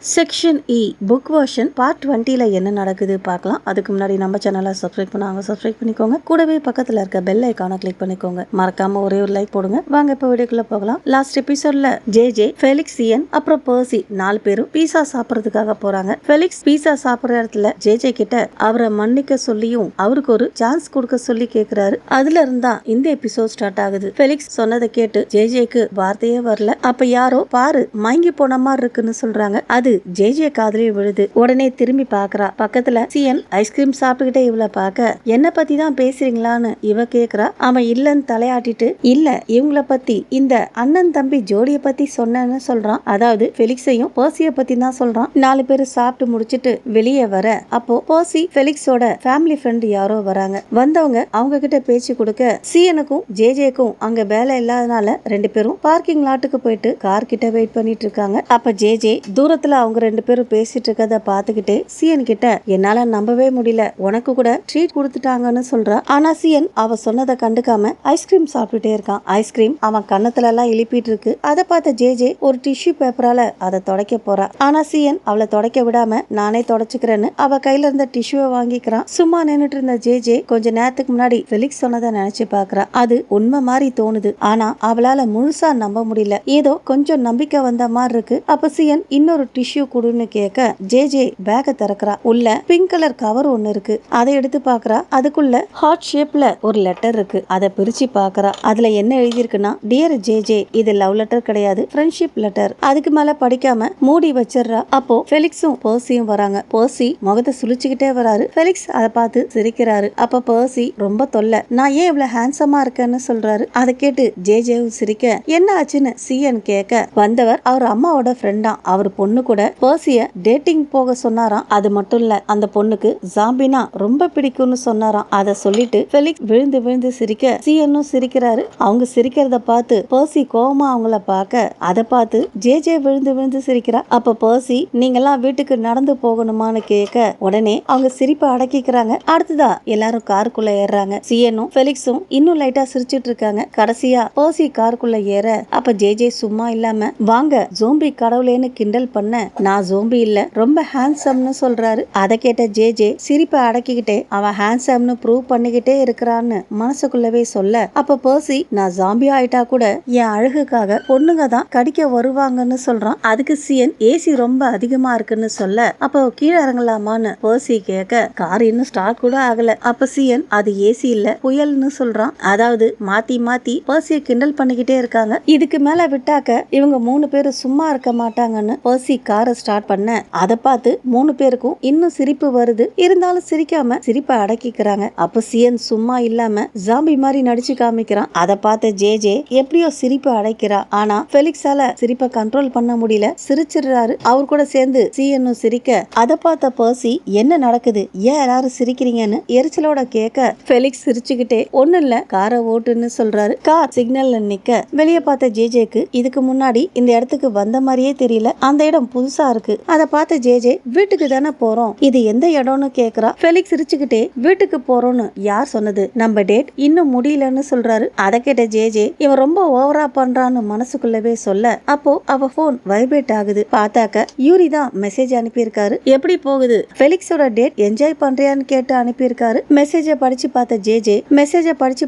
Section e book version part 20ல என்ன நடக்குது பார்க்கலாம். அதுக்கு முன்னாடி நம்ம சேனலை சப்ஸ்கிரைப் பண்ணாங்க சப்ஸ்கிரைப் பண்ணிக்கோங்க. கூடவே பக்கத்துல இருக்க பெல் ஐகானை கிளிக் பண்ணிக்கோங்க. மறக்காம ஒரே ஒரு லைக் போடுங்க. வாங்க இப்ப வீடியோக்குள்ள போகலாம். லாஸ்ட் எபிசோட்ல ஜே ஃபெலிக்ஸ், இயன் அப்புறம் பர்சி 4 பேரும் பீஸா சாப்பிடறதுக்காக போறாங்க. ஃபெலிக்ஸ் பீஸா சாப்பிடுற இடத்துல ஜே கிட்ட அவரை மன்னிக்க சொல்லியும் அவருக்கு ஒரு சான்ஸ் கொடுக்க சொல்லி கேக்குறாரு. அதுல இருந்தா இந்த எபிசோட் ஸ்டார்ட் ஆகுது. ஃபெலிக்ஸ் சொன்னதை கேட்டு ஜேக்கு வார்த்தையே வரல. அப்ப யாரோ பாரு மயங்கி போன மாதிரி இருக்குன்னு சொல்றாங்க. அது ஜே காதலே விழுது. உடனே திரும்பி பாக்குறா. பக்கத்துல சியன் ஐஸ்கிரீம் சாப்பிட்டுக்கிட்டே இவளை பார்க்க என்ன பத்தி தான் பேசுறீங்களான்னு இவ கேக்குறா. அவன் இல்லன்னு தலையாட்டிட்டு இல்ல இவங்கள பத்தி இந்த அண்ணன் தம்பி ஜோடிய பத்தி சொன்னேன்னு சொல்றான். அதாவது ஃபெலிக்ஸையும் பர்சிய பத்தி தான் சொல்றான். 4 பேரு சாப்பிட்டு முடிச்சிட்டு வெளியே வர அப்போ பர்சி ஃபெலிக்ஸோட ஃபேமிலி ஃப்ரெண்ட் யாரோ வராங்க. வந்தவங்க அவங்க கிட்ட பேச்சு கொடுக்க சியனுக்கும் ஜேக்கும் அங்க வேலை இல்லாதனால 2 பேரும் பார்க்கிங் லாட்டுக்கு போயிட்டு கார் கிட்ட வெயிட் பண்ணிட்டு இருக்காங்க. அப்ப ஜே தூரத்துல அவங்க 2 பேரும் பேசிட்டு இருக்கத பாத்துக்கிட்டே சியன் கிட்ட என்னால நம்பவே முடியல, உனக்கு கூட ட்ரீட் கொடுத்துட்டாங்கன்னு சொல்றா. ஆனா சியன் அவ சொன்னதை கண்டுக்காம ஐஸ்கிரீம் சாப்பிட்டுட்டே இருக்கான். ஐஸ்கிரீம் அவன் கண்ணத்துல எல்லாம் இழுப்பிட்டு இருக்கு. அதை பார்த்த ஜே ஒரு டிஷ்யூ பேப்பரால அதை தொடக்க போறா. ஆனா சியன் அவளை தொடக்க விடாம நானே தொடச்சுக்கிறேன்னு அவ கையில இருந்த டிஷ்யூவை வாங்கிக்கிறான். சும்மா நின்னுட்டு இருந்த ஜே கொஞ்ச நேரத்துக்கு முன்னாடி ஃபெலிக்ஸ் சொன்னதை நினைச்சு பாக்குறா. அது உண்மை மாதிரி தோணுது. ஆனா அவளால முழுசா நம்ப முடியல. ஏதோ கொஞ்சம் நம்பிக்கை வந்த மாதிரி இருக்கு. அப்ப சியன் இன்னொரு டிஷ்யூ குடுன்னு கேட்க ஜே பேக்க திறக்கிறா. உள்ள பிங்க் கலர் கவர் ஒன்னு இருக்கு. அதை எடுத்து பாக்குறா. அதுக்குள்ள ஹார்ட் ஷேப்ல ஒரு லெட்டர் இருக்கு. அதை பிரிச்சு பாக்குறா. அதுல என்ன எழுதிருக்குன்னா, டியர் ஜே இது லவ் லெட்டர் கிடையாது, ஃப்ரெண்ட்ஷிப் லெட்டர். அதுக்கு மேல படிக்காம மூடி வச்சிடுறா. அப்போ ஃபெலிக்ஸும் பர்சியும் வராங்க. பர்சி முகத்தை சுழிச்சுக்கிட்டே வராரு. ஃபெலிக்ஸ் அதை பார்த்து சிரிக்கிறாரு. அப்ப பர்சி ரொம்ப தொல்லை, நான் ஏன் இவ்வளவு ஹேண்ட்ஸமா இருக்கேன்னு சொல்றாரு. அதை கேட்டு ஜேவும் சிரிக்க என்ன ஆச்சுன்னு சியன் கேட்க வந்தவர் அவர் அம்மாவோட ஃப்ரெண்டா. அவர் பொண்ணு கூட பர்சிய டேட்டிங் போக சொன்னாராம். அது மட்டும் இல்ல அந்த பொண்ணுக்கு ஜாம்பினா ரொம்ப பிடிக்கும்னு சொன்னாராம். அதை சொல்லிட்டு ஃபெலிக்ஸ் விழுந்து விழுந்து சிரிக்க சியனும் சிரிக்கிறாரு. அவங்க சிரிக்கிறத பார்த்து பர்சி கோவமா அவங்கள பார்க்க அதை பார்த்து ஜே விழுந்து விழுந்து சிரிக்கிறா. அப்ப பர்சி நீங்கெல்லாம் வீட்டுக்கு நடந்து போகணுமான்னு கேட்க உடனே அவங்க சிரிப்பை அடக்கிக்கிறாங்க. அடுத்ததா எல்லாரும் காருக்குள்ள ஏறாங்க. சியனும் ஃபெலிக்ஸும் இன்னும் லைட்டா சிரிச்சிட்டு இருக்காங்க. கடைசியா பர்சி காருக்குள்ள ஏற அப்ப ஜே சும்மா இல்லாம வாங்க ஜோம்பி கடவுளேன்னு கிண்டல் பண்ண நான் ஜோம்பி இல்ல ரொம்ப ஹேண்ட்ஸம்னு சொல்றாரு. அதை கேட்ட ஜே சிரிப்பை அடக்கிக்கிட்டே அவன் ஹேண்ட்ஸம்னு ப்ரூவ் பண்ணிக்கிட்டே இருக்கிறான்னு மனசுக்குள்ளவே சொல்ல அப்ப பர்சி நான் ஜாம்பி ஆயிட்டா கூட என் அழகுக்காக பொண்ணுங்க தான் கடிக்க வருவாங்கன்னு சொல்றான். அதுக்கு சியன் ஏசி ரொம்ப அதிகமா இருக்குன்னு சொல்ல அப்போ கீழே இறங்கலாமான்னு பர்சி கேட்க கார் இன்னும் ஸ்டார்ட் கூட ஆகல. அப்ப சியன் அது ஏசி இல்ல புயல்னு சொல்றான். அதாவது மாத்தி மாத்தி பர்சியை கிண்டல் பண்ணிக்கிட்டே இருக்காங்க. இதுக்கு மேல விட்டாக்க இவங்க 3 பேரும் சும்மா இருக்க மாட்டாங்கன்னு பர்சி காரை ஸ்டார்ட் பண்ண அதை பார்த்து 3 பேருக்கும் இன்னும் சிரிப்பு வருது. இருந்தாலும் சிரிக்காம சிரிப்பை அடக்கிக்கிறாங்க. அப்ப சியன் சும்மா இல்லாம ஜாம்பி மாதிரி நடிச்சு காமிக்கிறான். அதை பார்த்த ஜே எப்படியோ சிரிப்பை அடைக்கிறா. ஆனா ஃபெலிக்ஸால சிரிப்பை கண்ட்ரோல் பண்ண முடியல, சிரிச்சிடுறாரு. அவர் கூட சேர்ந்து சியனும் சிரிக்க அதை பார்த்த பர்சி என்ன நடக்குது, ஏன் எல்லாரும் சிரிக்கிறீங்கன்னு எரிச்சலோட கேட்க ஃபெலிக்ஸ் சிரிச்சுக்கிட்டே ஒண்ணு இல்ல காரை ஓட்டுன்னு சொல்றாரு. கார் சிக்னல்ல நிக்க வெளியே பார்த்த ஜேக்கு இதுக்கு முன்னாடி இந்த இடத்துக்கு வந்த மாதிரியே தெரியல. அந்த இடம் புதுசா இருக்கு. அதை பார்த்து ஜே வீட்டுக்கு தானே போறோம், இது எந்த இடம்னு கேக்குறா. ஃபெலிக்ஸ் சிரிச்சுக்கிட்டே வீட்டுக்கு போறோம்னு யார் சொன்னது, நம்ம டேட் இன்னும் முடியலன்னு சொல்றாரு. அதை கேட்ட ஜே இவன் ரொம்ப ஓவரா பண்றான்னு மனசுக்குள்ளவே சொல்ல அப்போ அவ போன் வைப்ரேட் ஆகுது. பார்த்தாக்க யூரி தான் மெசேஜ் அனுப்பியிருக்காரு. எப்படி போகுது, ஃபெலிக்ஸோட டேட் என்ஜாய் பண்றியான்னு கேட்டு அனுப்பியிருக்காரு. மெசேஜை படிச்சு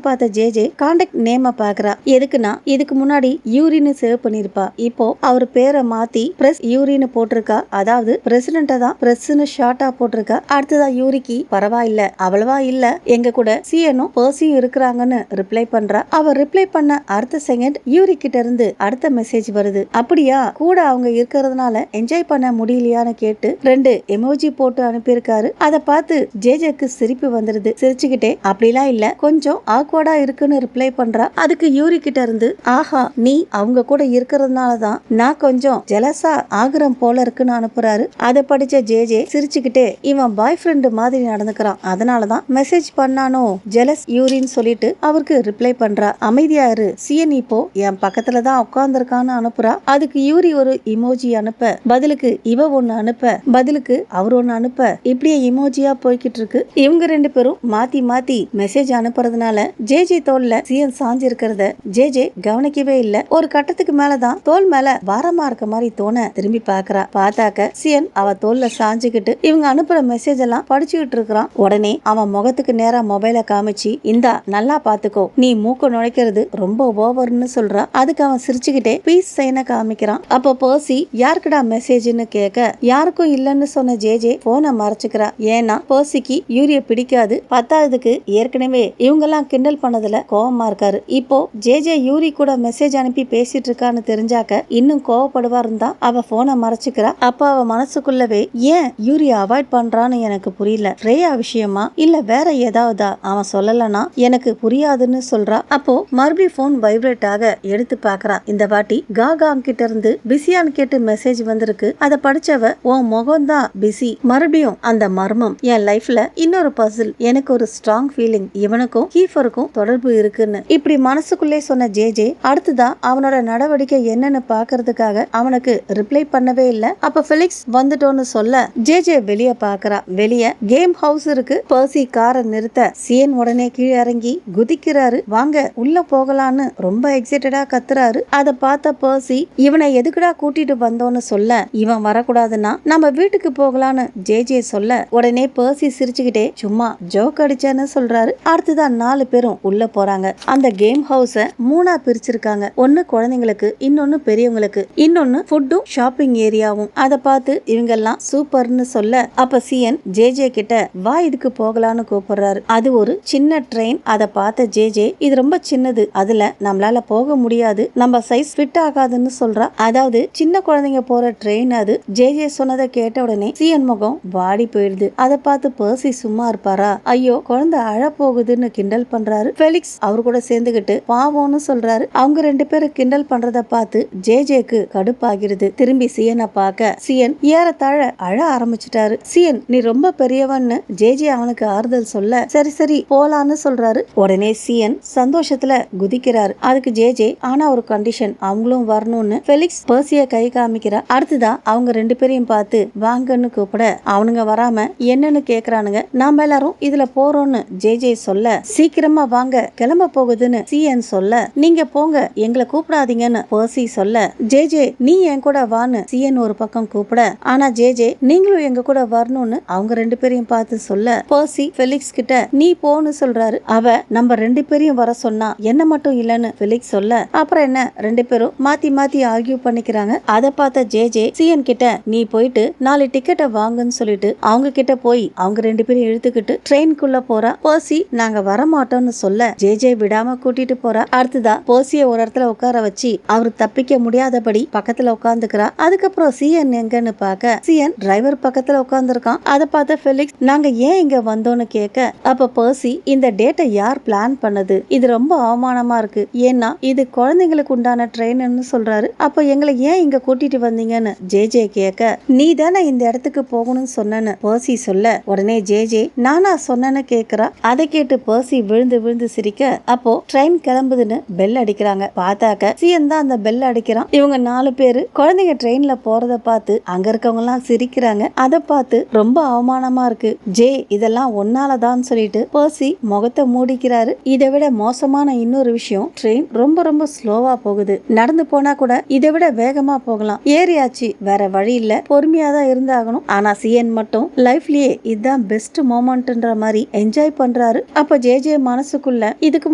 பார்த்த ஜே கான்டாக்ட் நேம பாக்குறா. எதுக்குன்னா இதுக்கு முன்னாடி யூரின்னு சேவ் பண்ணிருப்பா. இப்போ அவர் பேரை மாத்தி பிரஸ் யூரின்னு போட்டிருக்கா. அதாவது பிரசிடென்ட் தான் பிரஸ்னு ஷார்ட்டா போட்டிருக்கா. அடுத்ததா யூரிக்கு பரவாயில்ல அவ்வளவா இல்ல எங்க கூட சியனும் பர்சியும் இருக்கிறாங்கன்னு ரிப்ளை பண்றா. அவ ரிப்ளை பண்ண அடுத்த செகண்ட் யூரி கிட்ட இருந்து அடுத்த மெசேஜ் வருது. அப்படியா கூட அவங்க இருக்கிறதுனால என்ஜாய் பண்ண முடியலையான்னு கேட்டு 2 எமோஜி போட்டு அனுப்பியிருக்காரு. அதை பார்த்து ஜேக்கு சிரிப்பு வந்துருது. சிரிச்சுக்கிட்டே அப்படிலாம் இல்ல கொஞ்சம் ஆக்வர்டா இருக்குன்னு ரிப்ளை பண்றா. அதுக்கு யூரி கிட்ட இருந்து ஆஹா நீ அவங்க கூட இருக்கிறதுனாலதான் நான் கொஞ்சம் ஜெலஸா ஆகிரம் போல இருக்குன்னு அனுப்புறாரு. அதை படிச்ச ஜே சிரிச்சுக்கிட்டே இவன் பாய் ஃப்ரெண்ட் மாதிரி நடந்துக்கிறான், அதனாலதான் மெசேஜ் பண்ணானோ ஜெலஸ் யூரின்னு சொல்லிட்டு அவருக்கு ரிப்ளை பண்றா. அமைதியா இரு சியன் இப்போ என் பக்கத்துலதான் உட்கார்ந்துருக்கான்னு அனுப்புறா. அதுக்கு யூரி ஒரு இமோஜி அனுப்ப பதிலுக்கு இவ ஒண்ணு அனுப்ப பதிலுக்கு அவர் ஒண்ணு அனுப்ப இப்படியே இமோஜியா போய்கிட்டு இருக்கு. இவங்க 2 பேரும் மாத்தி மாத்தி மெசேஜ் அனுப்புறதுனால ஜே தோல்ல சியன் சாஞ்சி இருக்கிறத ஜே கவனிக்கவே இல்ல. ஒரு கட்டத்துக்கு மேலதான் தோல் மேல பாரமா இருக்க மாதிரி தோண திரும்பி பாக்க பாக்குறா. பார்த்தாக்க சியன் அவ தோல்ல சாஞ்சுக்கிட்டு இவங்க அனுப்புற மெசேஜ் எல்லாம் படிச்சுக்கிட்டு இருக்கிறான். உடனே அவன் முகத்துக்கு நேரா மொபைலை காமிச்சு, இந்தா நல்லா பாத்துக்கோ, நீ மூக்க நுழைக்கிறது ரொம்ப ஓவர்னு சொல்றா. அதுக்கு அவன் சிரிச்சுக்கிட்டே பீஸ் சைனை காமிக்கிறான். அப்ப பர்சி யாருக்குடா மெசேஜ்னு கேட்க, யாருக்கும் இல்லன்னு சொன்ன ஜேஜே போனை மறைச்சுக்கிறா. ஏன்னா பர்சிக்கு யூரிய பிடிக்காது. பத்தாவதுக்கு ஏற்கனவே இவங்க எல்லாம் கிண்டல் பண்ணதுல கோவமா இருக்காரு. இப்போ ஜேஜே யூரி கூட மெசேஜ் அனுப்பி பேசிட்டு இருக்கான்னு தெரிஞ்சாக்க இன்னும் கோவப்படுவாருன்னு தான் அவ போனை மறைச்சுக்கிறா. அப்ப அவ மனசுக்குள்ளவே ஏன் யூரிய அவாய்ட் பண்றான்னு எனக்கு புரியல, ரேயா விஷயமா இல்ல வேற ஏதாவதா, அவன் சொல்லலனா எனக்கு புரியாதுன்னு சொல்றா. அப்போ மறுபடியும் போன் வைப்ரேட் ஆக எடுத்து பாக்குறா. இந்த வாட்டி காகாங் கிட்ட இருந்து பிஸியான்னு கேட்டு மெசேஜ் வந்திருக்கு. அதை படிச்சவ, உன் முகம் தான் பிஸி, மறுபடியும் அந்த மர்மம், என் லைஃப்ல இன்னொரு பசில், எனக்கு ஒரு ஸ்ட்ராங் ஃபீலிங் இவனுக்கும் கீஃபருக்கும் தொடர்பு இருக்குன்னு இப்படி மனசுக்குள்ளே சொன்ன ஜேஜே அடுத்துதான் அவனோட நடவடிக்கை என்னன்னு பாக்குறதுக்காக அவனுக்கு ரிப்ளை பண்ணவே இல்ல. அப்ப ஃபெலிக்ஸ் வந்துட்டோன்னு சொல்ல ஜேஜே வெளிய பாக்குறா. வெளிய கேம் ஹவுஸ் இருக்கு. பர்சி காரை நிறுத்த சியன் உடனே கீழே இறங்கி குதிக்கிறாரு. வாங்க உள்ள போகலான்னு ரொம்ப எக்ஸைட்டடா கத்துறாரு. அத பார்த்த பர்சி, இவனை எதுக்குடா கூட்டிட்டு வந்தோன்னு சொல்ல, இவன் வரக்கூடாதுன்னா நம்ம வீட்டுக்கு போகலான்னு ஜேஜே சொல்ல உடனே பர்சி சிரிச்சுக்கிட்டே சும்மா ஜோக் அடிச்சேன்னு சொல்றாரு. அடுத்துதான் 4 பேரும் உள்ள போறாங்க. அந்த கேம் ஹவுஸ 3ஆ பிரிச்சிருக்காங்க. ஒன்னு குழந்தைங்களுக்கு, இன்னொன்னு பெரியவங்களுக்கு, இன்னொன்னு ஃபுட்டும் ஷாப்பிங் ஏரியாவும். அத பார்த்து இவங்க எல்லாம் சூப்பர்னு சொல்ல அப்ப சியன் ஜேஜே கிட்ட வா இதுக்கு போகலான்னு கூப்பிடுறாரு. அது ஒரு சின்ன ட்ரெயின். அத பார்த்த ஜேஜே, இது ரொம்ப சின்னது, அதுல நம்மளால போக முடியாது, நம்ம சைஸ் ஃபிட் ஆகாதுன்னு சொல்றா. அதாவது சின்ன குழந்தைங்க போற ட்ரெயின் அது. ஜேஜே சொன்னதை கேட்ட உடனே சியன் முகம் வாடி போயிடுது. அதை பார்த்து பர்சி சும்மா இருப்பாரா? ஐயோ குழந்தை அழ போகுதுன்னு கிண்டல் பண்றாரு. ஃபெலிக்ஸ் அவர் கூட சேர்ந்துகிட்டு பாவம்னு சொல்றாரு. அவங்க 2 பேரும் கிண்டல் பண்றத பார்த்து ஜேஜேக்கு கடுப்பாகிறது. திரும்பி சியனை பார்க்க சியன் ஏறத்தாழ அழ ஆரம்பிச்சிட்டாரு. சியன், நீ ரொம்ப பெரியவன்னு ஜேஜே அவனுக்கு ஆறுதல் சொல்ல சரி சரி போலான்னு சொல்றாரு. உடனே சியன் சந்தோஷத்துல குதிக்கிறாரு. அதுக்கு ஜேஜே, ஆனா ஒரு கண்டிஷன், அவங்களும் வரணும்னு ஃபெலிக்ஸ் பர்சிய கை காமிக்கிறா. அடுத்துதான் அவங்க 2 பேரையும் பார்த்து வாங்கன்னு கூப்பிட அவனுங்க வராம என்னன்னு கேக்குறானுங்க. நாம எல்லாரும் இதுல போறோம்னு ஜேஜே சொல்ல, சீக்கிரமா வாங்க கிளம்ப போகுதுன்னு சியன் சொல்ல, நீங்க போங்க எங்களை கூப்பிடாதீங்கன்னு பர்சி சொல்ல, ஜேஜே நீ என் கூட வான்னு சியன் ஒரு பக்கம் கூப்பிட, ஆனா ஜேஜே நீங்களும் எங்க கூட வரணும்னு அவங்க 2 பேரையும் பார்த்து சொல்ல பர்சி ஃபெலிக்ஸ் கிட்ட நீ போன்னு சொல்றாரு. அவ நம்ம 2 பேரையும் வர சொன்னா என்ன மட்டும் இல்லன்னு ஃபெலிக்ஸ் சொல்ல, அப்புறம் என்ன 2 பேரும் மாத்தி மாத்தி ஆர்கியூ பண்ணிக்கிறாங்க. அதை பார்த்த ஜேஜே சியன் கிட்ட நீ போயிட்டு 4 டிக்கெட்டை வாங்குன்னு சொல்லிட்டு அவங்க கிட்ட போய் அவங்க 2 பேரும் இழுத்துக்கிட்டு ட்ரெயின்குள்ள போறா. பர்சி நாங்க வரமாட்டோம்னு சொல்ல ஜேஜே விடாம கூட்டிட்டு போறா. அடுத்ததா பர்சிய ஒரு இடத்துல உட்கார வச்சு அவர் தப்பிக்க முடியாதபடி பக்கத்துல உட்கார்ந்துக்கிறா. அதுக்கப்புறம் சியன் எங்கன்னு பார்க்க சியன் டிரைவர் பக்கத்துல உட்கார்ந்து இருக்கான். அதை பார்த்த ஃபெலிக்ஸ் நாங்க ஏன் இங்க வந்தோம்னு கேட்க அப்ப பர்சி, இந்த டேட்டை யார் பிளான் பண்ணது, இது ரொம்ப அவமானமா இருக்கு, ஏன்னா இது குழந்தைங்களுக்கு உண்டான ட்ரெயின்னு சொல்றாரு. அப்ப எங்களை ஏன் இங்க கூட்டிட்டு வந்தீங்கன்னு ஜேஜே கேட்க, நீ தானே இந்த இடத்துக்கு போகணும்னு சொன்னேன்னு பர்சி சொல்ல உடனே ஜேஜே நானா சொன்னேன்னு கேக்குறா. அதை கேட்டு பர்சி விழுந்து விழுந்து சிரிக்க அப்போ ட்ரெயின் கிளம்புதுன்னு பெல் அடிக்கிறாங்க. பார்த்தாக்க சியன் தான் அந்த பெல் அடிக்கிறான். இவங்க 4 பேரு குழந்தைங்க ட்ரெயின்ல போறத பார்த்து அங்க இருக்கவங்க எல்லாம் சிரிக்கிறாங்க. அதை பார்த்து ரொம்ப அவமானமா இருக்கு. ஜே இதெல்லாம் ஒன்னாலதான் சொல்லிட்டு பர்சி முகத்தை மூடிக்கிறாரு. இதை விட மோசமான இன்னொரு விஷயம், ட்ரெயின் ரொம்ப ரொம்ப ஸ்லோவா போகுது. நடந்து போனா கூட இதை விட வேகமா போகலாம். ஏறியாச்சு, வேற வழி இல்ல, பொறுமையா தான் இருந்தாகணும். ஆனா சியன் மட்டும் லைஃப்லயே இதுதான் பெஸ்ட் மொமெண்ட்ன்ற மாதிரி என்ஜாய் பண்றாரு. அப்ப ஜேஜே மனசுக்குள்ள, இதுக்கு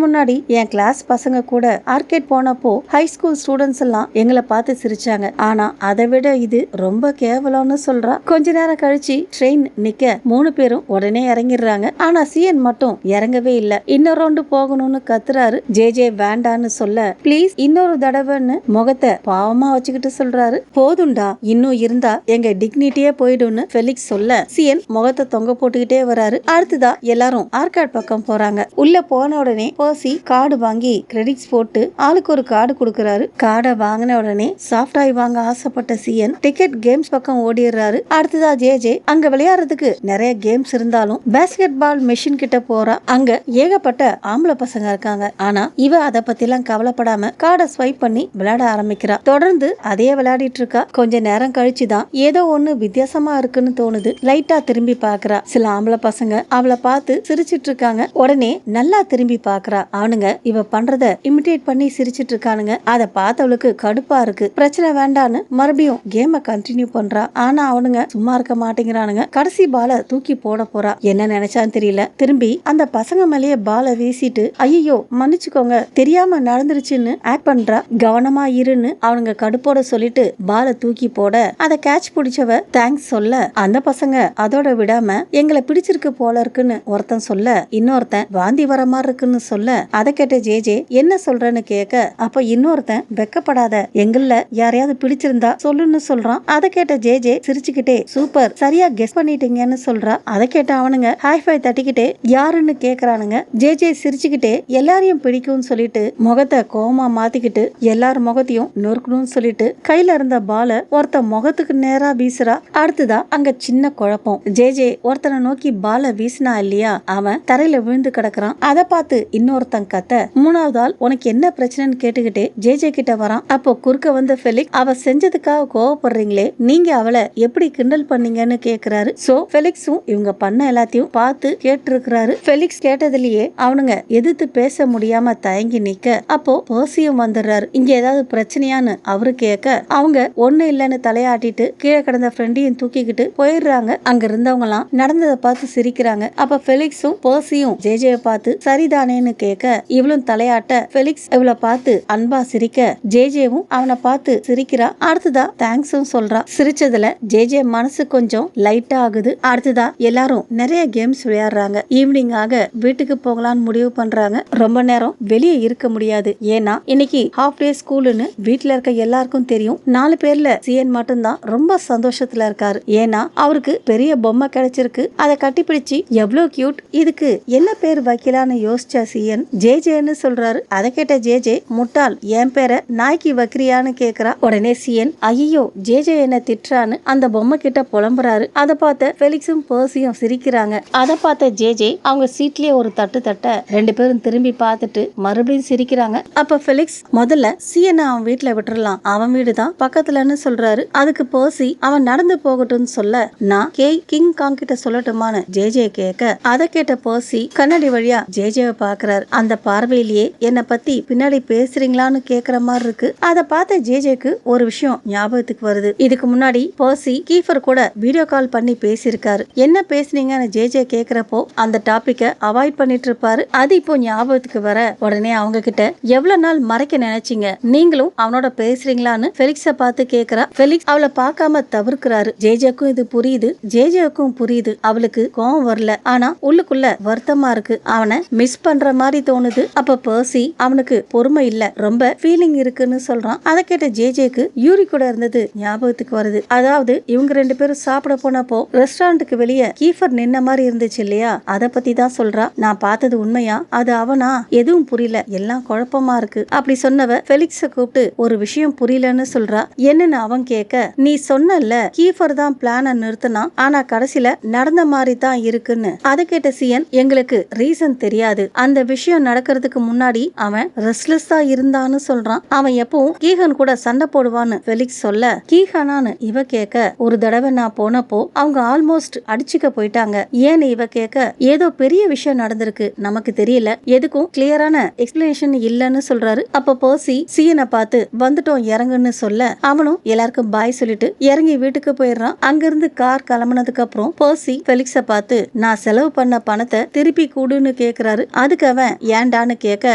முன்னாடி என் கிளாஸ் பசங்க கூட ஆர்கேட் போனப்போ ஹை ஸ்கூல் ஸ்டூடெண்ட்ஸ் எல்லாம் எங்களை பார்த்து சிரிச்சாங்க, ஆனா அதை விட இது ரொம்ப கேவலம்னு சொல்றா. கொஞ்ச நேரம் கழிச்சு ட்ரெயின் நிக்க 3 பேரும் உடனே இறங்கிடுறாங்க. ஆனா சியன் மட்டும் இறங்கவே இல்ல. இன்னொரு ரவுண்டு போகணும்னு கத்துறாரு. ஜேஜே வேண்டான்னு சொல்ல, ப்ளீஸ் இன்னொரு தடவைன்னு முகத்தை பாவமா வச்சுக்கிட்டு சொல்றாரு. போதும்டா, இன்னும் இருந்தா எங்க டிக்னிட்டியே போயிடும்னு ஃபெலிக்ஸ் சொல்ல சியன் முகத்தை தொங்க போட்டுக்கிட்டே வராரு. அடுத்ததா எல்லாரும் ஆர்காட் பக்கம் போறாங்க. உள்ள போன உடனே பர்சி கார்டு வாங்கி கிரெடிட்ஸ் போட்டு ஆளுக்கு ஒரு கார்டு கொடுக்கறாரு. கார்டை வாங்கின உடனே சாஃப்டாய் வாங்க ஆசைப்பட்ட சியன் டிக்கெட் கேம்ஸ் பக்கம் ஓடிடுறாரு. அடுத்ததா ஜேஜே அங்க விளையாடுறதுக்கு நிறைய கேம்ஸ் இருந்தாலும் பேஸ்கெட் பால் மெஷின் கிட்ட போறா. அங்க ஏகப்பட்ட ஆம்பளை பசங்க இருக்காங்க. ஆனா இவ அதை பத்தி எல்லாம் கவலைப்படாம கார்டை ஸ்வைப் பண்ணி விளையாட ஆரம்பிக்கிறா. தொடர்ந்து அதே விளையாடிட்டு இருக்கா. கொஞ்ச நேரம் கழிச்சுதான் ஏதோ ஒண்ணு வித்தியாசமா இருக்குன்னு தோணுது. லைட்டா திரும்பி பாக்குறா. சில ஆம்பளை பசங்க அவளை பார்த்து சிரிச்சிட்டு இருக்காங்க. உடனே நல்லா திரும்பி பாக்குறா. அவனுங்க இவ பண்றத இமிடேட் பண்ணி சிரிச்சிட்டு இருக்கானுங்க. அதை பார்த்தவளுக்கு கடுப்பா இருக்கு. பிரச்சனை வேண்டான்னு மறுபடியும் ஜேஜேயும் கேமை கண்டினியூ பண்றா. ஆனா அவனுங்க சும்மா இருக்க மாட்டேங்கிறானுங்க. கடைசி பால தூக்கி போட போறா. என்ன நினைச்சான்னு தெரியல. திரும்பி அந்த பசங்க மேலேயே பால வீசிட்டு ஐயோ மன்னிச்சுக்கோங்க தெரியாம நடந்துருச்சுன்னு ஆக்ட் பண்றா. கவனமா இருன்னு அவனுங்க கடுப்போட சொல்லிட்டு பால தூக்கி போட அதை கேட்ச் பிடிச்சவ தேங்க்ஸ் சொல்ல அந்த பசங்க அதோட விடாம எங்களை பிடிச்சிருக்கு போல இருக்குன்னு ஒருத்தன் சொல்ல இன்னொருத்தன் வாந்தி வர மாதிரி இருக்குன்னு சொல்ல அதை கேட்ட ஜேஜே என்ன சொல்றன்னு கேட்க அப்ப இன்னொருத்தன் வெக்கப்படாத எங்கள யாரையாவது பிடிச்சிருந்தா சொல்லுன்னு சொல்றான். அதை கேட்ட ஜேஜே சிரிச்சுக்கிட்டே சூப்பர் சரியா கெஸ் பண்ணிட்டீங்கன்னு சொல்றா. அதை கேட்ட அவனுங்க ஹாய் ஃபை தட்டிக்கிட்டே யாருன்னு கேக்குறானுங்க. ஜேஜே சிரிச்சுக்கிட்டே எல்லாரையும் பிடிக்கும்னு சொல்லிட்டு முகத்தை கோவமா மாத்திக்கிட்டு எல்லார் முகத்தையும் நொறுக்கணும்னு சொல்லிட்டு கையில இருந்த பால ஒருத்த முகத்துக்கு நேரா வீசுறா. அடுத்துதான் அங்க சின்ன குழப்பம். ஜேஜே ஒருத்தனை நோக்கி பால வீசினா இல்லையா அவன் தரையில விழுந்து கிடக்குறான். அதை பார்த்து இன்னொருத்தன் கத்த மூணாவது ஆள் உனக்கு என்ன பிரச்சனைன்னு கேட்டுக்கிட்டே ஜேஜே கிட்ட வரான். அப்போ குறுக்க வந்த ஃபெலிக்ஸ் அவ செஞ்சதுக்காக கோவப்படுறீங்களே நீங்க அவளை எப்படி கிண்டல் பண்ணீங்கன்னு கேக்குறாரு. சோ ஃபெலிக்ஸும் இவங்க பண்ண எல்லாத்தையும் பார்த்து கேட்டு இருக்கிறாரு. ஃபெலிக்ஸ் கேட்டதுலயே அவனுங்க எதிர்த்து பேச முடியாம தயங்கி நிக்க அப்போ பர்சியும் வந்துடுறாரு. இங்க ஏதாவது பிரச்சனையான்னு அவரு கேட்க அவங்க ஒண்ணு இல்லன்னு தலையாட்டிட்டு கீழே கிடந்த ஃப்ரெண்டையும் தூக்கிக்கிட்டு போயிடுறாங்க. அங்க இருந்தவங்க எல்லாம் நடந்ததை பார்த்து சிரிக்கிறாங்க. அப்ப ஃபெலிக்ஸும் பர்சியும் ஜேஜேவை பார்த்து சரிதானேன்னு கேட்க இவளும் தலையாட்ட ஃபெலிக்ஸ் இவளை பார்த்து அன்பா சிரிக்க ஜேஜேவும் அவனை பார்த்து சிரிக்கிறா. அடுத்ததா தேங்க்ஸும் சொல்றா. சிரிச்சதுல ஜேஜே மனசு கொஞ்சம் லைட்டா ஆகுது. அடுத்ததா எல்லாரும் நிறைய கேம்ஸ் விளையாடுறாங்க. ஈவினிங் ஆக வீட்டுக்கு போகலான்னு முடிவு பண்றாங்க. ரொம்ப நேரம் வெளியே இருக்க முடியாது. ஏன்னா இன்னைக்கு ஹாஃப் டே ஸ்கூல்னு வீட்டுல இருக்க எல்லாருக்கும் தெரியும். 4 பேர்ல சிஎன் மட்டும்தான் ரொம்ப சந்தோஷத்துல இருக்காரு. ஏன்னா அவருக்கு பெரிய பொம்மை கிடைச்சிருக்கு. அதை கட்டிப்பிடிச்சு எவ்வளவு கியூட் இதுக்கு என்ன பேர் வைக்கலான்னு யோசிச்ச சிஎன் ஜேஜேன்னு சொல்றாரு. அதை கேட்ட ஜேஜே முட்டாள் என் பேரை நாய்க்கு வைக்கிறியான்னு கேக்குறா. உடனே சிஎன் ஐயோ ஜேஜே என்ன திட்டுறான்னு அந்த பொம்மை கிட்ட புலம்புறாரு. அதை பார்த்த ஃபெலிக்ஸும் பர்சியும் சிரிக்கிறாங்க. அதை பார்த்த ஜேஜே அவங்க சீட்லயே ஒரு தட்டு தட்ட 2 பேரும் திரும்பி பார்த்துட்டு மறுபடியும் சிரிக்கிறாங்க. அப்ப ஃபெலிக்ஸ் முதல்ல சிஎன் அவன் வீட்டுல விட்டுறலாம் அவன் வீடுதான் பக்கத்துலன்னு சொல்றாரு. அதுக்கு பர்சி அவன் நடந்து போகட்டும்னு சொல்ல நான் கிங் காங் கிட்ட சொல்லட்டுமான்னு ஜேஜே கேட்க அதை கேட்ட பர்சி கண்ணாடி வழியா ஜேஜேவை பாக்குறாரு. அந்த பார்வையிலேயே என்ன பத்தி பின்னாடி பேசுறீங்களான்னு கேக்குற மாதிரி இருக்கு. அதை பார்த்த ஜேஜேக்கு ஒரு விஷயம் ஞாபகத்துக்கு வருது. இதுக்கு முன்னாடி பர்சி கீஃபர் கூட வீடியோ கால் பண்ணி பேசியிருக்காரு. என்ன பேசுனீங்கன்னு ஜேஜே கேக்குறப்போ அந்த டாபிக்க அவாய்ட் பண்ணிட்டு இருப்பாரு. அது இப்போ ஞாபகத்துக்கு வர உடனே அவங்க கிட்ட எவ்வளவு நாள் மறைக்க நினைச்சீங்க நீங்களும் அவனோட பேசுறீங்களான்னு ஃபெலிக்ஸ பார்த்து கேக்குறா. ஃபெலிக்ஸ் அவளை பார்க்காம தவிர்க்கிறாரு. ஜேஜேக்கும் இது புரியுது. ஜேஜேவுக்கும் புரியுது அவளுக்கு கோவம் வரல. ஆனா உள்ளுக்குள்ள வருத்தமா இருக்கு. அவனை மிஸ் பண்ற மாதிரி தோணுது. அப்ப பர்சி அவனுக்கு பொறுமை இல்ல ரொம்ப ஃபீலிங் இருக்குன்னு சொல்றான். அதை கேட்ட ஜேஜேக்கு யூரி கூட இருந்தது ஞாபகத்துக்கு வருது. அதாவது இவங்க 2 பேரும் சாப்பிட போனப்போ ரெஸ்டாரண்ட்டுக்கு வெளியே கீஃபர் நின்ன மாதிரி இருந்துச்சு இல்லையா அதை பத்தி தான் சொல்றா. நான் பார்த்தது உண்மையா அது அவனா எதுவும் புரியல எல்லாம் குழப்பமா இருக்கு அப்படி சொன்னவ ஃபெலிக்ஸ கூப்பிட்டு ஒரு விஷயம் புரியலன்னு சொல்றா. என்னன்னு அவன் கேட்க நீ சொன்னல கீஃபர் தான் பிளான நிறுத்தினா ஆனா கடைசியில நடந்த மாதிரி தான் இருக்குன்னு. அதை கேட்ட சிஎன் எங்களுக்கு ரீசன் தெரியாது. அந்த விஷயம் நடக்கிறதுக்கு முன்னாடி அவன் ரெஸ்ட்லெஸ்ஸா இருந்தான்னு சொல்றான். அவன் எப்பவும் கீகன் கூட சண்டை போடுவான்னு ஃபெலிக்ஸ் சொல்ல கீகனான்னு இவ கேட்க ஒரு தடவை நான் போனப்போ அவங்க ஆல்மோஸ்ட் அடிச்சுக்க போயிட்டாங்க. ஏன்னு இவ கேட்க ஏதோ பெரிய விஷயம் நடந்திருக்கு நமக்கு தெரியல எதுக்கும் கிளியரான எக்ஸ்பிளனேஷன் இல்லன்னு சொல்றாரு. அப்ப பர்சி சிஎனை பார்த்து வந்துட்டோம் இறங்குன்னு சொல்ல அவனும் எல்லாருக்கும் பாய் சொல்லிட்டு இறங்கி வீட்டுக்கு போயிடுறான். அங்கிருந்து கார் கிளம்புனதுக்கு அப்புறம் பர்சி ஃபெலிக்ஸ பார்த்து நான் செலவு பண்ண பணத்தை திருப்பி கூடுன்னு கேக்குறாரு. அதுக்கு அவன் ஏண்டான்னு கேட்க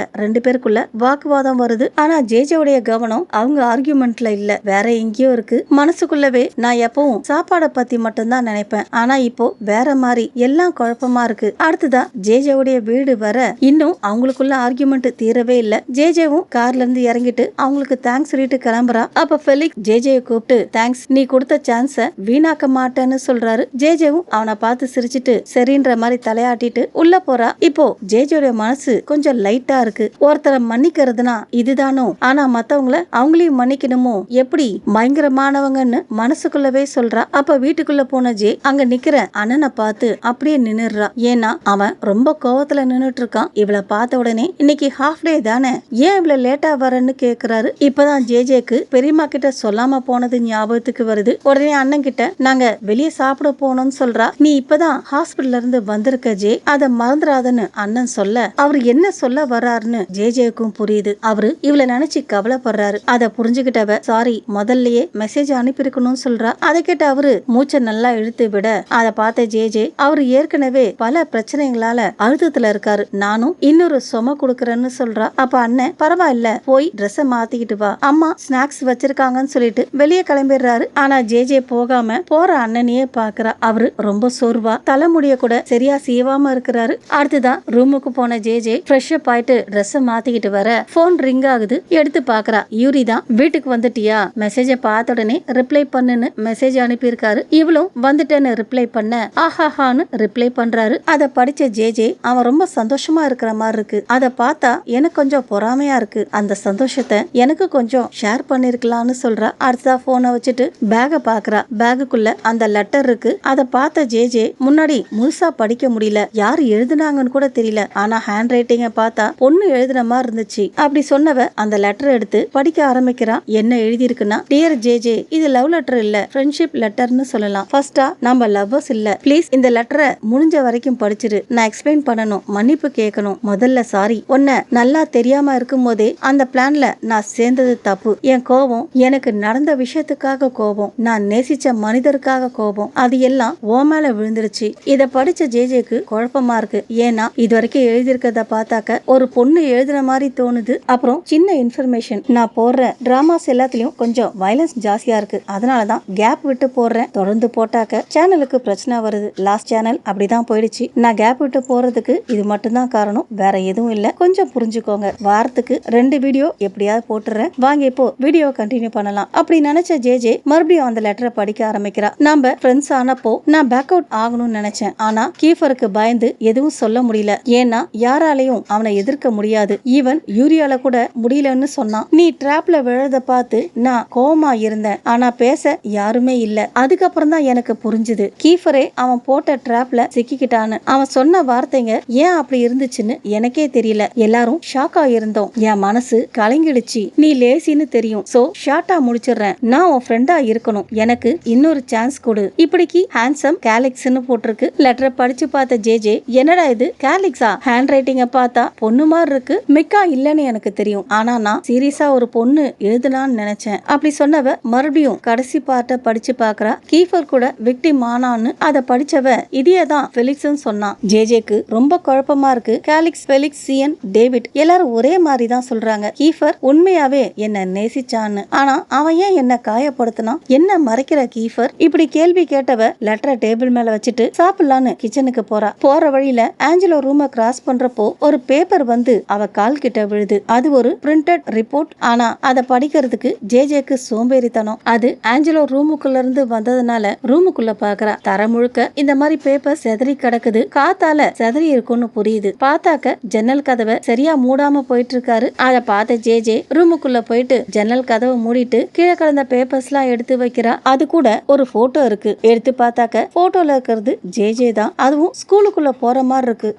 2 பேருக்குள்ள வாக்குவாதம் வருது. ஆனா ஜேஜேவுடைய கவனம் அவங்க ஆர்கியூமெண்ட்ல இல்ல வேற எங்கேயோ இருக்கு. மனசுக்குள்ளவே நான் எப்பவும் சாப்பாட பத்தி மட்டும்தான் நினைப்பேன். ஆனா இப்போ வேற மாதிரி எல்லாம் குழப்பமா இருக்கு. அடுத்ததான் ஜேஜேவுடைய வீடு வர இன்னும் அவங்களுக்குள்ள ஆர்கியூமெண்ட் தீரவே இல்ல. ஜேஜேவும் கார்ல இருந்து இறங்கிட்டு அவங்களுக்கு தேங்க்ஸ் சொல்லிட்டு கிளம்புறா. அப்ப ஃபெலிக்ஸ் ஜேஜேயை கூப்பிட்டு தேங்க்ஸ் நீ கொடுத்த சான்ஸ வீணாக்க மாட்டேன்னு சொல்றாரு. ஜேஜேவும் அவனை பார்த்து சிரிச்சிட்டு சரின்ற மாதிரி தலையாட்டிட்டு உள்ள போறா. இப்போ ஜேஜேவுடைய மனசு கொஞ்சம் லைட்டா இருக்கு. ஒருத்தரை மன்னிக்கிறதுனா இதுதானோ ஆனா மத்தவங்கள அவங்களையும் மன்னிக்கணுமோ எப்படி பயங்கரமானவங்கன்னு மனசுக்குள்ளவே சொல்றா. அப்ப வீட்டுக்குள்ள போன ஜே அங்க நிக்கிற அண்ணனை பார்த்து அப்படியே நின்னுறா. ஏன்னா அவன் ரொம்ப கோவத்துல நின்னுட்டு இருக்கான். இவளை பார்த்த உடனே இன்னைக்கு ஹாஃப் டே தானே ஏன் இவ்வளவு லேட்டா வரன்னு கேக்குறாரு. இப்பதான் ஜேஜேக்கு பெரியம்மா கிட்ட சொல்லாம போனது ஞாபகத்துக்கு வருது. உடனே அண்ணன் கிட்ட நாங்க வெளியே சாப்பிட போனோம்னு சொல்றா. நீ இப்பதான் ஹாஸ்பிடல்ல இருந்து வந்திருக்க ஜே அத மறந்துடாதன்னு அண்ணன் சொல்ல அவரு என்ன சொல்ல வர்றாருன்னு ஜேஜேவுக்கும் புரியுது. அவரு இவளை நினைச்சு கவலைப்படுறாரு. அத புரிஞ்சுகிட்டவ சாரி முதல்ல முன்னாடியே மெசேஜ் அனுப்பியிருக்கணும்னு சொல்றா. அதை கேட்டு அவரு மூச்சை நல்லா இழுத்து விட அதை பார்த்த ஜே அவரு ஏற்கனவே பல பிரச்சனைகளால அழுத்தத்துல இருக்காரு. நானும் இன்னொரு சொம கொடுக்கறேன்னு சொல்றா. அப்ப அண்ணன் பரவாயில்ல போய் ட்ரெஸ்ஸ மாத்திக்கிட்டு வா, அம்மா ஸ்நாக்ஸ் வச்சிருக்காங்கன்னு சொல்லிட்டு வெளியே கிளம்பிடுறாரு. ஆனா ஜே போகாம போற அண்ணனையே பாக்குறா. அவரு ரொம்ப சோர்வா தலைமுடிய கூட சரியா சீவாம இருக்கிறாரு. அடுத்துதான் ரூமுக்கு போன ஜே ஃப்ரெஷ் அப் ஆயிட்டு ட்ரெஸ்ஸ மாத்திக்கிட்டு வர போன் ரிங் ஆகுது. எடுத்து பாக்குறா. யூரி தான். வீட்டுக்கு வந்துட்டியா, மெசேஜ பார்த்த உடனே ரிப்ளை பண்ணுன்னு மெசேஜ் அனுப்பியிருக்காரு. இவளும் வந்துட்டேன்னு ரிப்ளை பண்ண ஆஹாஹான்னு ரிப்ளை பண்றாரு. அத படிச்ச ஜே அவன் ரொம்ப சந்தோஷமா இருக்கிற மாதிரி இருக்கு. அத பார்த்தா எனக்கு கொஞ்சம் பொறாமையா இருக்கு. அந்த சந்தோஷத்தை எனக்கு கொஞ்சம் ஷேர் பண்ணிருக்கலாம்னு சொல்றா. அடுத்ததா போனை வச்சுட்டு பேக பாக்குறா. பேகுக்குள்ள அந்த லெட்டர் இருக்கு. அதை பார்த்த ஜே முன்னாடி முழுசா படிக்க முடியல, யாரு எழுதுனாங்கன்னு கூட தெரியல. ஆனா ஹேண்ட் ரைட்டிங்க பார்த்தா பொண்ணு எழுதுன மாதிரி இருந்துச்சு. அப்படி சொன்னவ அந்த லெட்டர் எடுத்து படிக்க ஆரம்பிக்கிறான். என்ன எழுதி இருக்குன்னா, டியர் ஜே இது லவ் லெட்டர் இல்ல, ஃப்ரெண்ட்ஷிப் லெட்டர்னு சொல்லலாம். ஃபர்ஸ்டா நம்ம லவ்வர்ஸ் இல்ல, ப்ளீஸ் இந்த லெட்டரை முடிஞ்ச வரைக்கும் படிச்சிரு. நான் எக்ஸ்பிளைன் பண்ணணும், மன்னிப்பு கேட்கணும். முதல்ல சாரி, உன்னை நல்லா தெரியாம இருக்கும் போதே அந்த பிளான்ல நான் சேர்ந்தது தப்பு. என் கோபம் எனக்கு நடந்த விஷயத்துக்காக கோபம், நான் நேசிச்ச மனிதருக்காக கோபம், அது எல்லாம் ஓ மேல விழுந்துருச்சு. இத படிச்ச ஜேஜேக்கு குழப்பமா இருக்கு. ஏன்னா இது வரைக்கும் எழுதியிருக்கிறத பார்த்தாக்க ஒரு பொண்ணு எழுதுன மாதிரி தோணுது. அப்புறம் சின்ன இன்ஃபர்மேஷன், நான் போடுற டிராமாஸ் எல்லாத்துலயும் கொஞ்சம் வயலன்ஸ் ஜாஸ்தியா இருக்கு, அதனாலதான் கேப் விட்டு போடுறேன். தொடர்ந்து போட்டாக்க சேனலுக்கு பிரச்சனை வருது. லாஸ்ட் சேனல் அப்படிதான் போயிடுச்சு. நான் கேப் விட்டு போறதுக்கு இது மட்டும்தான் காரணம், வேற எதுவும் இல்ல, கொஞ்சம் புரிஞ்சுக்கோங்க. வாரத்துக்கு 2 வீடியோ எப்படியாவது போட்டுறேன், வாங்க இப்போ வீடியோ கண்டினியூ பண்ணலாம். அப்படி நினைச்ச ஜே மறுபடியும் அந்த லெட்டரை படிக்க ஆரம்பிக்கிறா. நம்ம ஃப்ரெண்ட்ஸ் ஆனப்போ நான் பேக் அவுட் ஆகணும்னு நினைச்சேன். ஆனா கீஃபருக்கு பயந்து எதுவும் சொல்ல முடியல. ஏன்னா யாராலையும் அவனை எதிர்க்க முடியாது. ஈவன் யூரியால கூட முடியலன்னு சொன்னான். நீ டிராப்ல விழறத பார்த்து நான் கோவமா இருந்தேன். ஆனா பேச யாருமே இல்ல. அதுக்கப்புறம் தான் எனக்கு புரிஞ்சுது, கீஃபரே அவன் போட்ட டிராப்ல சிக்கிக்கிட்டான்னு. அவன் சொன்ன வார்த்தைங்க ஏன் அப்படி இருந்துச்சுன்னு எனக்கே தெரியல. எல்லாரும் ஷாக்கா இருந்தோம். என் மனசு கலங்கிடுச்சு. நீ லேசின்னு தெரியும், சோ ஷார்ட்டா முடிச்சிடுறேன். நான் உன் ஃப்ரெண்டா இருக்கணும், எனக்கு இன்னொரு சான்ஸ் கொடு. இப்படிக்கு ஹேண்ட்ஸம் கேலிக்ஸ்னு போட்டிருக்கு. லெட்டரை படிச்சு பார்த்த ஜே என்னடா இது கேலிக்ஸா, ஹேண்ட் ரைட்டிங்க பார்த்தா பொண்ணு மாதிரி இருக்கு, மிக்கா இல்லன்னு எனக்கு தெரியும். ஆனா நான் சீரியஸா ஒரு பொண்ணு எழுதலான்னு நினைச்சேன். அப்படி சொன்னவ மறுபடியும் கடைசி பார்ட்ட படிச்சு பாக்குறா. கீஃபர் கூட விக்டிம் ஆனான்னு அதை படிச்சவ இதையதான் ஃபெலிக்ஸ் சொன்னான். ஜேக்கு ரொம்ப குழப்பமா இருக்கு. கேலிக்ஸ், ஃபெலிக்ஸ், சியன், டேவிட் எல்லாரும் ஒரே மாதிரி தான் சொல்றாங்க. கீஃபர் உண்மையாவே என்ன நேசிச்சான்னு. ஆனா அவன் ஏன் என்ன காயப்படுத்தினா, என்ன மறைக்கிற கீஃபர்? இப்படி கேள்வி கேட்டவ லெட்டரை டேபிள் மேல வச்சுட்டு சாப்பிடலான்னு கிச்சனுக்கு போறா. போற வழியில ஆஞ்சலோ ரூமை கிராஸ் பண்றப்போ ஒரு பேப்பர் வந்து அவ கால் கிட்ட விழுது. அது ஒரு பிரிண்டட் ரிப்போர்ட். ஆனா அதை படிக்கிறதுக்கு ஜேக்கு சோம்பேறித்தனம். அது ஆஞ்சலோ ரூமுக்குள்ள இருந்து வந்ததுனால ரூமுக்குள்ள பாக்குறா. தர முழுக்க இந்த மாதிரி பேப்பர் செதறி கிடக்குது. காத்தால செதறி இருக்கும்னு புரியுது. பார்த்தாக்க ஜன்னல் கதவை சரியா மூடாம போயிட்டு இருக்காரு. அதை பார்த்த ஜே ரூமுக்குள்ள போயிட்டு ஜன்னல் கதவை மூடிட்டு கீழே கிடந்த பேப்பர்ஸ் எல்லாம் எடுத்து வைக்கிறா. அது கூட ஒரு போட்டோ இருக்கு. எடுத்து பார்த்தாக்க போட்டோல இருக்கிறது ஜே தான். அதுவும் ஸ்கூலுக்குள்ள போற மாதிரி இருக்கு.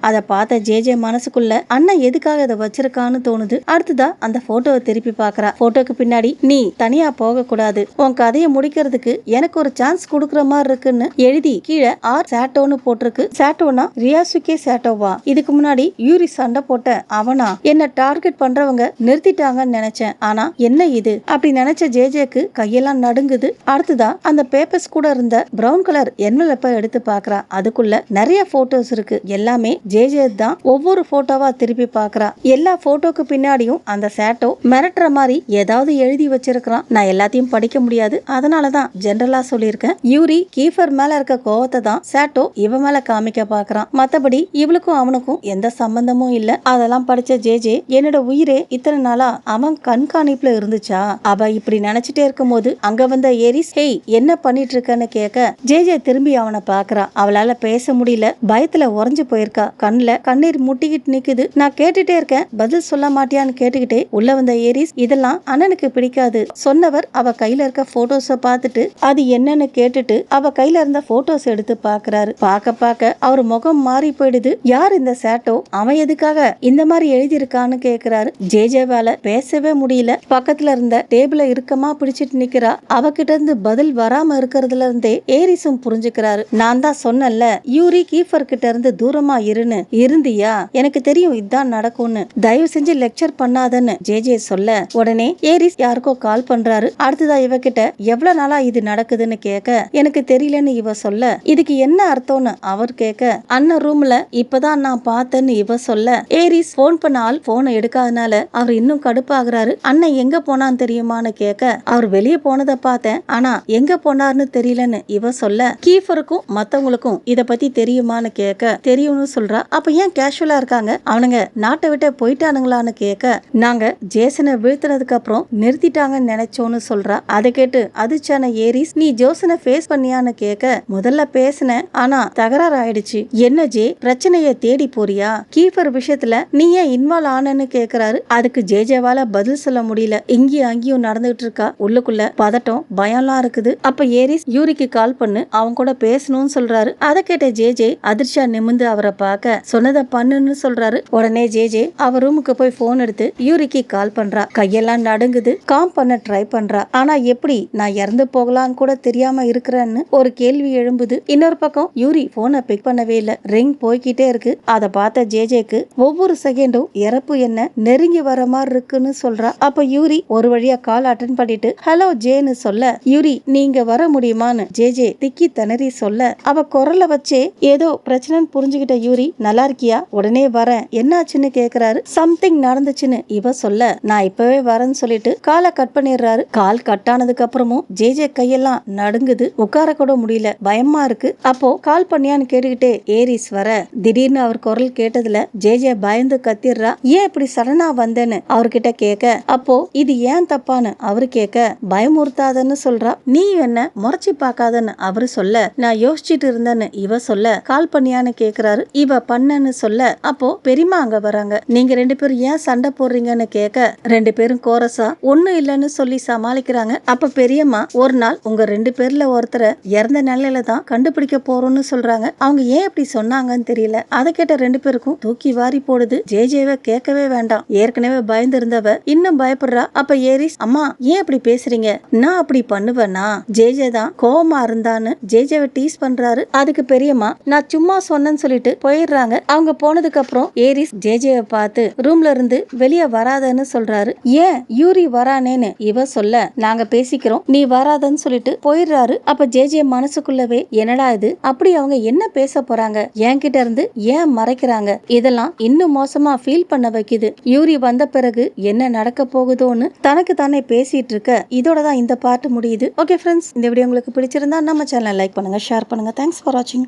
அதை பார்த்த ஜே மனசுக்குள்ள அண்ணன் எதுக்காக இதை வச்சிருக்கான்னு தோணுது. அடுத்ததான் அந்த போட்டோவை திருப்பி பாக்குறா. போட்டோக்கு பின்னாடி நீ தனியா போக கூடாது, உன் கதையை முடிக்கிறதுக்கு எனக்கு ஒரு சான்ஸ் கொடுக்கற மாதிரி இருக்குன்னு எழுதி கீழே ஆர் சாட்டோன்னு போட்டிருக்கு. சாட்டோனா ரியாசுகே சாட்டோவா? இதுக்கு முன்னாடி யூரி சண்டை போட்ட அவனா? என்ன டார்கெட் பண்றவங்க நிறுத்திட்டாங்கன்னு நினைச்சேன். ஆனா என்ன இது? அப்படி நினைச்ச ஜேக்கு கையெல்லாம் நடுங்குது. அடுத்ததா அந்த பேப்பர்ஸ் கூட இருந்த பிரவுன் கலர் என்வலப்பை எடுத்து பாக்குறா. அதுக்குள்ள நிறைய போட்டோஸ் இருக்கு. எல்லாமே ஜே தான். ஒவ்வொரு போட்டோவா திருப்பி பாக்குறா. எல்லா போட்டோக்கு பின்னாடியும் அந்த சாட்டோ மிரட்டுற மாதிரி ஏதாவது எழுதி வச்சிருக்கான். நான் எல்லாத்தையும் படிக்க முடியாது, அதனாலதான் ஜெனரலா சொல்லியிருக்கேன். யூரி கீஃபர் மேல இருக்க கோவத்தை தான் சாட்டோ இவ மேல காமிக்க பாக்குறான். மத்தபடி இவளுக்கும் அவனுக்கும் எந்த சம்பந்தமும் இல்ல. அதெல்லாம் படிச்ச ஜே என்னோட உயிரே இத்தனை நாளா அவன் கண்காணிப்புல இருந்துச்சா? அவ இப்படி நினைச்சிட்டே இருக்கும் போது அங்க வந்த ஏரிஸ், ஹேய் என்ன பண்ணிட்டு இருக்கன்னு கேட்க ஜே திரும்பி அவனை பாக்குறா. அவளால பேச முடியல, பயத்துல உறைஞ்சு போயிருக்கா. கண்ணுல கண்ணீர் முட்டிக்கிட்டு நிக்குது. நான் கேட்டுட்டே இருக்கேன், பதில் சொல்ல மாட்டியான்னு கேட்டுக்கிட்டே உள்ள வந்த ஏரிஸ், இதெல்லாம் அண்ணனுக்கு பிடிக்காது. சொன்னவர் அவ கையில இருக்க போட்டோஸ பார்த்துட்டு அது என்னன்னு கேட்டுட்டு அவ கையில இருந்த போட்டோஸ் எடுத்து பாக்குறாரு. பார்க்க அவர் முகம் மாறி போயிடுது. யார் இந்த சாட்டோ? அவன் எதுக்காக இந்த மாதிரி எழுதி இருக்கான்னு கேக்குறாரு. ஜேவால பேசவே முடியல. பக்கத்துல இருந்த டேபிள இறுக்கமா பிடிச்சிட்டு நிக்கிறா. அவகிட்ட இருந்து பதில் வராம இருக்கிறதுல இருந்தே ஏரிஸும் புரிஞ்சுக்கிறாரு. நான் தான் சொன்னல யூரி கீஃபர் கிட்ட இருந்து தூரமா இருன்னு. இருந்தியா? எனக்கு தெரியும் இதான் நடக்கும்னு. தயவு செஞ்சு லெக்சர் பண்ணாதன்னு ஜே சொல்ல உடனே ஏரிஸ் யாருக்கோ கால் பண்றாரு. அடுத்ததா இவகிட்ட எவ்வளவு நாளா இது நடக்குதுன்னு கேட்க எனக்கு தெரியலன்னு இவ சொல்ல இதுக்கு என்ன அர்த்தம்னு அவர் கேட்க அண்ணன் ரூம்ல இப்பதான் நான் பார்த்தேன்னு இவ சொல்ல ஏரிஸ் போன் பண்ண ஆள் போனை எடுக்காதனால அவர் இன்னும் கடுப்பாகிறாரு. அண்ணன் எங்க போனான்னு தெரியுமான்னு கேட்க அவர் வெளியே போனதை பார்த்தேன், ஆனா எங்க போனார்னு தெரியலன்னு இவ சொல்ல கீஃபருக்கும் மத்தவங்களுக்கும் இத பத்தி தெரியுமான்னு கேட்க தெரியும்னு சொல்றா. அப்ப ஏன் கேஷுவலா இருக்காங்க, அவனுங்க நாட்டை விட்டு போயிட்டானுங்களான்னு கேட்க நாங்க ஜேசனை வீழ்த்தினதுக்கு அப்புறம் நிறுத்திட்டாங்கன்னு நினைச்சோன்னு சொல்றா. அதை கேட்டு அதிர்ச்சியான ஏரிஸ் நீ ஜோசனை ஃபேஸ் பண்ணியான்னு கேட்க முதல்ல பேசினேன், ஆனா தகராறு ஆயிடுச்சு. என்ன ஜே பிரச்சனைய தேடி போறியா, கீஃபர் விஷயத்துல நீ ஏன் இன்வால்வ் ஆனன்னு கேக்குறாரு. அதுக்கு ஜேஜேவால பதில் சொல்ல முடியல. இங்கேயும் அங்கேயும் நடந்துகிட்டு இருக்கா. உள்ளுக்குள்ள பதட்டம் பயம்லாம் இருக்குது. அப்ப ஏரிஸ் யூரிக்கு கால் பண்ணு, அவங்க கூட பேசணும்னு சொல்றாரு. அதை கேட்ட ஜேஜே அதிர்ச்சியா நிமிந்து அவரை பார்க்க சொன்னதை பண்ணுன்னு சொல்றாரு. உடனே ஜேஜே அவர் ரூமுக்கு போய் போன் எடுத்து யூரிக்கு கால் பண்றா. கையெல்லாம் நடுங்குது. காம் பண்ண ட்ரை பண்றா. ஆனா எப்படி நான் இறந்து போகலான்னு கூட தெரியாம இருக்கிறேன்னு ஒரு கேள்வி எழும்புது. இன்னொரு பக்கம் யூரி போனை பிக் பண்ணவே இல்ல. ரிங் போய்கிட்டே இருக்கு. அதை பார்த்த ஜேஜேக்கு ஒவ்வொரு செகண்டும் இறப்பு என்ன நெருங்கி வர மாதிரி இருக்குன்னு சொல்றா. அப்ப யூரி ஒரு வழியா கால் அட்டன் பண்ணிட்டு ஹலோ ஜேன்னு சொல்ல யூரி நீங்க வர முடியுமான்னு ஜேஜே திக்கி திணறி சொல்ல அவ குரலை வச்சே ஏதோ பிரச்சனைன்னு புரிஞ்சுக்கிட்ட யூரி நல்லா இருக்கியா, உடனே வரேன், என்னாச்சுன்னு கேக்குறாரு. சம்திங் நடந்துச்சுன்னு இவ சொல்ல நான் இப்பவே வரேன்னு சொல்லிட்டு காலை கட் பண்ணிடுறாரு. கால் கட் ஆனதுக்கு அப்புறமும் ஜேஜே கையெல்லாம் நடுங்குது. உட்கார கூட முடியல, பயமா இருக்கு. அப்போ கால் பண்ணியான்னு கேட்டுக்கிட்டே ஏரிஸ் வர திடீர்னு அவர் குரல் கேட்டதுல ஜேஜே பயந்து கத்திடுறா. ஏன் இப்படி சடனா வந்தேன்னு அவர்கிட்ட கேட்க அப்போ இது ஏன் தப்பான்னு அவரு கேட்க பயமுறுத்தாதன்னு சொல்றா. நீ என்ன முறைச்சி பார்க்காதன்னு அவரு சொல்ல நான் யோசிச்சுட்டு இருந்தேன்னு இவ சொல்ல கால் பண்ணியான்னு கேக்குறாரு. இவ பண்ணன்னு சொல்ல அப்போ பெரியமா அங்க வராங்க. நீங்க ரெண்டு பேரும் ஏன் சண்டை போடுறீங்கன்னு கேட்க ரெண்டு பேரும் கோரஸா ஒண்ணும் இல்லன்னு சொல்லி சமாளிக்கிறாங்க. அப்ப பெரியம்மா ஒரு நாள் உங்க ரெண்டு பேர்ல ஒருத்தரை இறந்த நிலையில தான் கண்டுபிடிக்க போறோம்னு சொல்றாங்க. அவங்க ஏன் இப்படி சொன்னாங்கன்னு தெரியல. அதை கேட்ட ரெண்டு பேருக்கும் தூக்கி வாரி போடுது. ஜேஜேவை கேட்கவே வேண்டாம். ஏற்கனவே பயந்து இருந்தவ இன்னும் பயப்படுறா. அப்ப ஏரிஸ் அம்மா ஏன் இப்படி பேசுறீங்க, நான் அப்படி பண்ணுவேனா, ஜேஜே தான் கோவமா இருந்தான்னு ஜேஜேவை டீஸ் பண்றாரு. அதுக்கு பெரியம்மா நான் சும்மா சொன்னேன்னு சொல்லிட்டு போயிடுறாங்க. அவங்க போனதுக்கு அப்புறம் ஏரிஸ் ஜேஜேவை பார்த்து ரூம்ல இருந்து வெளியே வராதன்னு சொல்றாரு. ஏன் யூரி வரானேன்னு இவ சொல்ல நாங்க பேசிக்கிறோம், நீ வராதன்னு சொல்லிட்டு போயிடுறாரு. அப்ப ஜேஜே மனசுக்குள்ளவே என்னடா இது, அப்படி அவங்க என்ன பேச போறாங்க, என்கிட்ட இருந்து ஏன் மறைக்கிறாங்க, இதெல்லாம் இன்னும் மோசமா ஃபீல் பண்ண வைக்குது. யூரி வந்த பிறகு என்ன நடக்க போகுதோன்னு தனக்கு தானே பேசிட்டு இருக்க. இதோட தான் இந்த பார்ட் முடியுது. ஓகே ஃப்ரெண்ட்ஸ், இந்த வீடியோ உங்களுக்கு பிடிச்சிருந்தா நம்ம சேனலை லைக் பண்ணுங்க, ஷேர் பண்ணுங்க. தேங்க்ஸ் ஃபார் வாட்சிங்.